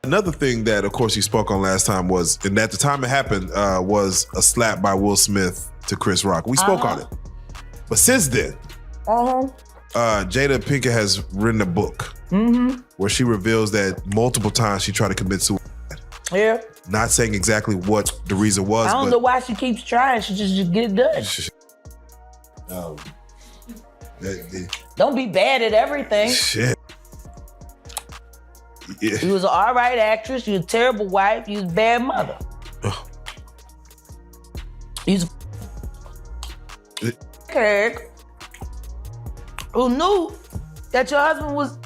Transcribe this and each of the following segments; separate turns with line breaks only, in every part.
Another thing that, of course, you spoke on last time was, and at the time it happened, was a slap by Will Smith to Chris Rock. We spoke on it. But since then, Jada Pinkett has written a book where she reveals that multiple times she tried to commit suicide.
Yeah.
Not saying exactly what the reason was.
I don't know why she keeps trying. She just get it done. Don't be bad at everything.
Shit. Yeah.
You was an all right actress. You was a terrible wife. You was a bad mother. You was a kid who knew that your husband was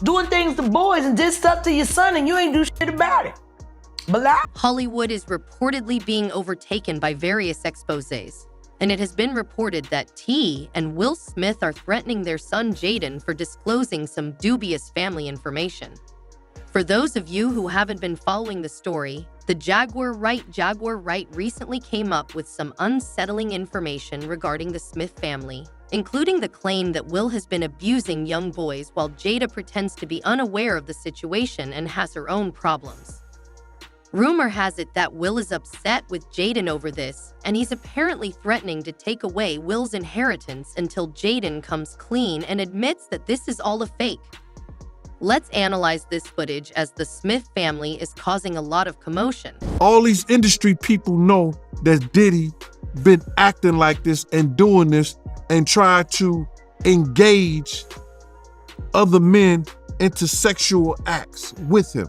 doing things to boys and did stuff to your son and you ain't do shit about it.
Hollywood is reportedly being overtaken by various exposés, and it has been reported that T and Will Smith are threatening their son Jaden for disclosing some dubious family information. For those of you who haven't been following the story, the Jaguar Wright recently came up with some unsettling information regarding the Smith family, including the claim that Will has been abusing young boys while Jada pretends to be unaware of the situation and has her own problems. Rumor has it that Will is upset with Jaden over this, and he's apparently threatening to take away Will's inheritance until Jaden comes clean and admits that this is all a fake. Let's analyze this footage as the Smith family is causing a lot of commotion.
All these industry people know that Diddy been acting like this and doing this and try to engage other men into sexual acts with him.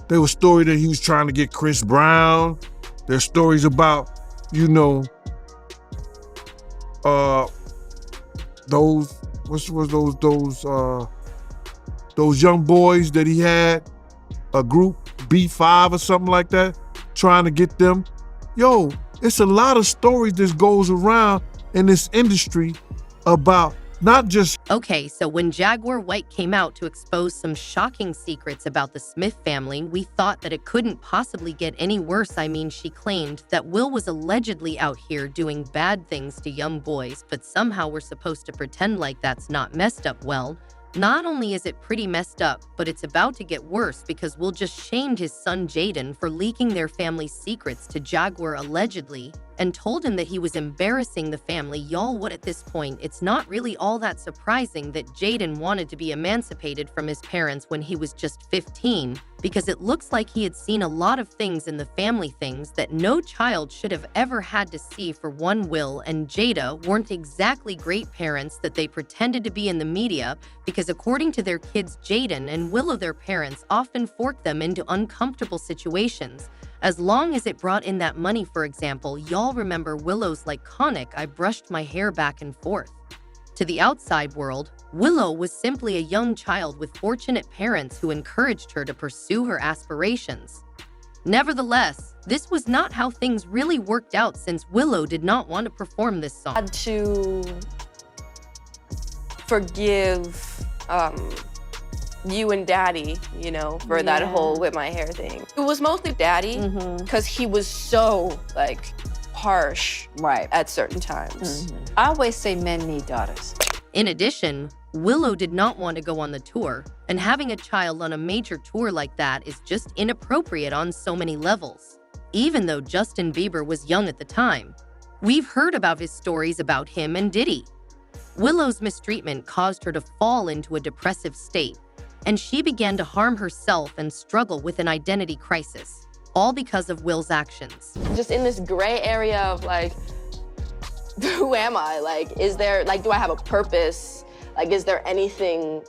There was story that he was trying to get Chris Brown. There's stories about, you know, those young boys that he had, a group B5 or something like that, trying to get them. Yo, it's a lot of stories that goes around in this industry about not just...
Okay, so when Jaguar Wright came out to expose some shocking secrets about the Smith family, we thought that it couldn't possibly get any worse. I mean, she claimed that Will was allegedly out here doing bad things to young boys, but somehow we're supposed to pretend like that's not messed up. Well, not only is it pretty messed up, but it's about to get worse because Will just shamed his son Jaden for leaking their family's secrets to Jaguar allegedly and told him that he was embarrassing the family. Y'all, what at this point, it's not really all that surprising that Jaden wanted to be emancipated from his parents when he was just 15, because it looks like he had seen a lot of things in the family things that no child should have ever had to see. For one, Will and Jada weren't exactly great parents that they pretended to be in the media, because according to their kids, Jaden and Willow, their parents often forked them into uncomfortable situations. As long as it brought in that money, for example, y'all remember Willow's laconic "I brushed my hair back and forth." To the outside world, Willow was simply a young child with fortunate parents who encouraged her to pursue her aspirations. Nevertheless, this was not how things really worked out, since Willow did not want to perform this song.
I had to forgive you and Daddy, you know, for that whole with my hair thing. It was mostly Daddy, because he was so, like, harsh at certain times.
I always say men need daughters.
In addition, Willow did not want to go on the tour, and having a child on a major tour like that is just inappropriate on so many levels. Even though Justin Bieber was young at the time, we've heard about his stories about him and Diddy. Willow's mistreatment caused her to fall into a depressive state, and she began to harm herself and struggle with an identity crisis, all because of Will's actions.
Just in this gray area of, like, who am I? Like, is there, like, do I have a purpose? Like, is there anything,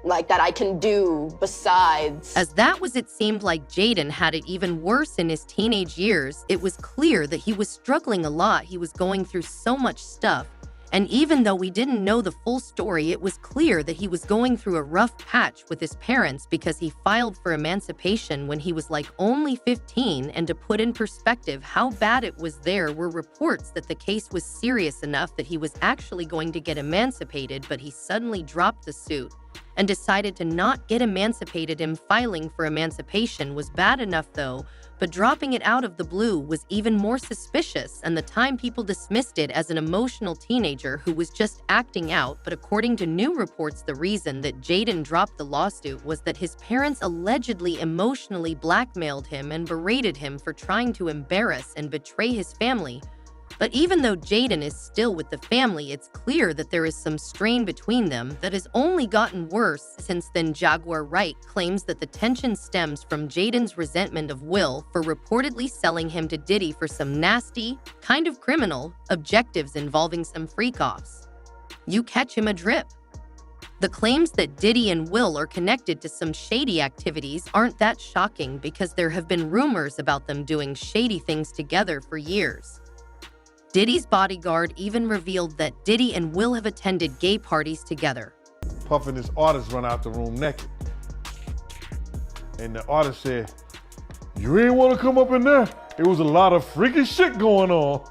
like, that I can do besides?
As that was, it seemed like Jaden had it even worse in his teenage years. It was clear that he was struggling a lot. He was going through so much stuff. And even though we didn't know the full story, it was clear that he was going through a rough patch with his parents because he filed for emancipation when he was like only 15. And to put in perspective how bad it was, there were reports that the case was serious enough that he was actually going to get emancipated, but he suddenly dropped the suit and decided to not get emancipated. Him filing for emancipation was bad enough though, But dropping it out of the blue was even more suspicious, and the time people dismissed it as an emotional teenager who was just acting out. But according to new reports, the reason that Jaden dropped the lawsuit was that his parents allegedly emotionally blackmailed him and berated him for trying to embarrass and betray his family. But even though Jaden is still with the family, it's clear that there is some strain between them that has only gotten worse since then. Jaguar Wright claims that the tension stems from Jaden's resentment of Will for reportedly selling him to Diddy for some nasty, kind of criminal, objectives involving some freak-offs. You catch him a drip. The claims that Diddy and Will are connected to some shady activities aren't that shocking because there have been rumors about them doing shady things together for years. Diddy's bodyguard even revealed that Diddy and Will have attended gay parties together.
Puff and his artist run out the room naked. And the artist said, "You ain't want to come up in there. It was a lot of freaky shit going on."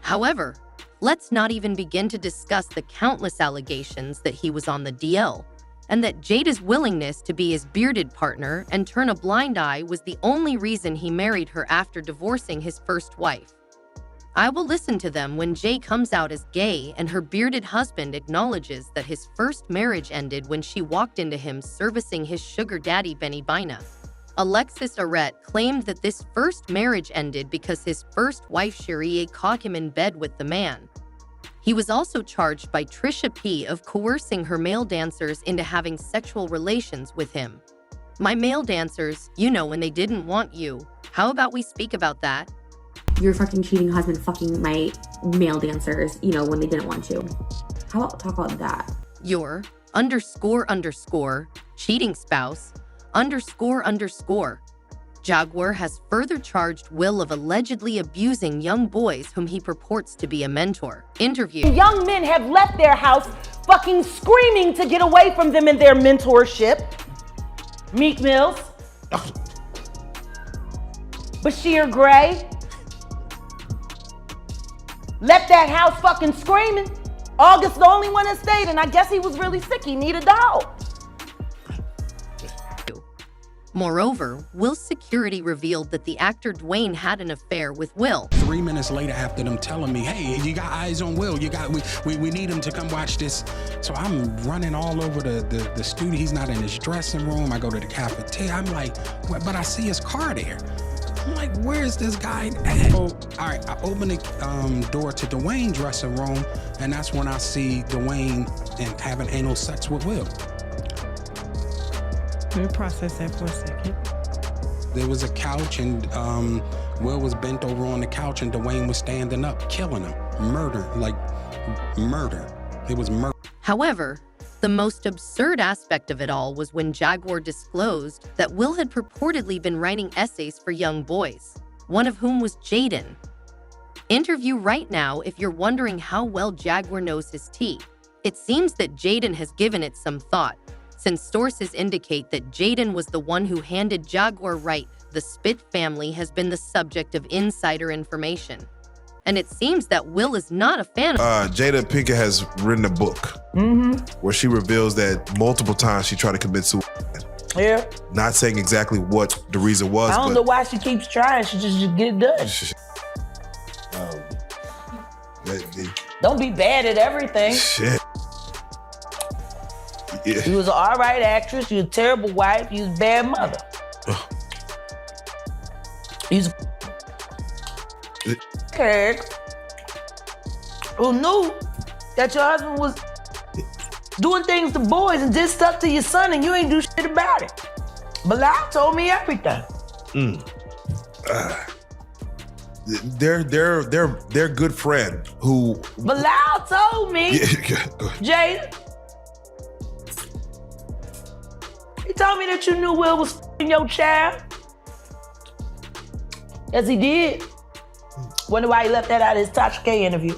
However, let's not even begin to discuss the countless allegations that he was on the DL, and that Jada's willingness to be his bearded partner and turn a blind eye was the only reason he married her after divorcing his first wife. I will listen to them when Jay comes out as gay and her bearded husband acknowledges that his first marriage ended when she walked into him servicing his sugar daddy Benny Bina. Alexis Arrett claimed that this first marriage ended because his first wife Cherie caught him in bed with the man. He was also charged by Trisha P of coercing her male dancers into having sexual relations with him. My male dancers, you know when they didn't want you. How about we speak about that?
Your fucking cheating husband fucking my male dancers, you know, when they didn't want to. How about talk about that?
Your __ cheating spouse __ Jaguar has further charged Will of allegedly abusing young boys whom he purports to be a mentor. Interview.
Young men have left their house fucking screaming to get away from them in their mentorship. Meek Mills. Bashir Gray. Left that house fucking screaming. August the only one that stayed, and I guess he was really sick. He needed a dog.
Moreover, Will's security revealed that the actor Dwayne had an affair with Will.
3 minutes later, after them telling me, "Hey, you got eyes on Will. We need him to come watch this." So I'm running all over the studio. He's not in his dressing room. I go to the cafeteria. I'm like, but I see his car there. I'm like, where's this guy at? Oh, all right, I open the door to Dwayne's dressing room, and that's when I see Dwayne and having anal sex with Will.
Let me process that for a second.
There was a couch, and Will was bent over on the couch, and Dwayne was standing up, killing him. Murder. It was murder.
However, the most absurd aspect of it all was when Jaguar disclosed that Will had purportedly been writing essays for young boys, one of whom was Jaden. Interview right now if you're wondering how well Jaguar knows his tea. It seems that Jaden has given it some thought, since sources indicate that Jaden was the one who handed Jaguar Wright. The Spit family has been the subject of insider information. And it seems that Will is not a fan of
Jada Pinkett has written a book where she reveals that multiple times she tried to commit suicide.
Yeah.
Not saying exactly what the reason was.
I don't know why she keeps trying. She just get it done. Don't be bad at everything.
Shit. Yeah.
You was an all right actress. You was a terrible wife. You was a bad mother. You was a who knew that your husband was doing things to boys and did stuff to your son and you ain't do shit about it. Bilal told me everything.
Their good friend who
Bilal told me. Jada. He told me that you knew Will was f***ing your child. Yes, he did. Wonder why he left that out of his Tasha K interview.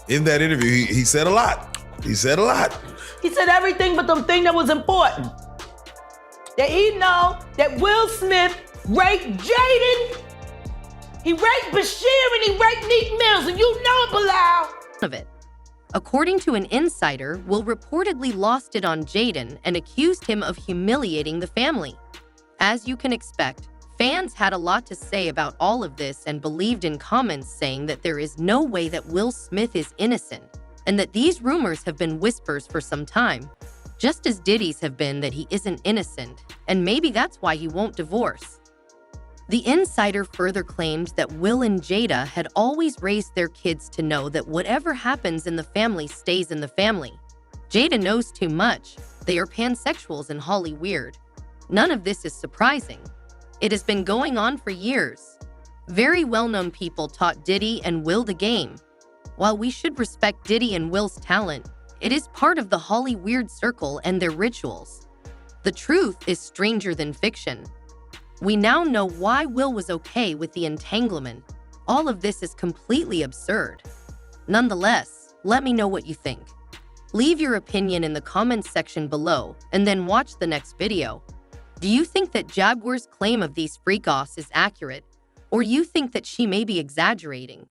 In that interview, he said a lot. He said everything but the thing that was important. That he know that Will Smith raped Jaden. He raped Bashir and he raped Meek Mills, and you know it, Bilal.
of it. According to an insider, Will reportedly lost it on Jaden and accused him of humiliating the family. As you can expect, fans had a lot to say about all of this and believed in comments saying that there is no way that Will Smith is innocent and that these rumors have been whispers for some time, just as Diddy's have been that he isn't innocent, and maybe that's why he won't divorce. The insider further claimed that Will and Jada had always raised their kids to know that whatever happens in the family stays in the family. Jada knows too much. They are pansexuals and Holly weird. None of this is surprising. It has been going on for years. Very well-known people taught Diddy and Will the game. While we should respect Diddy and Will's talent, it is part of the Holly weird circle and their rituals. The truth is stranger than fiction. We now know why Will was okay with the entanglement. All of this is completely absurd. Nonetheless, let me know what you think. Leave your opinion in the comments section below and then watch the next video. Do you think that Jaguar's claim of these freak-offs is accurate, or you think that she may be exaggerating?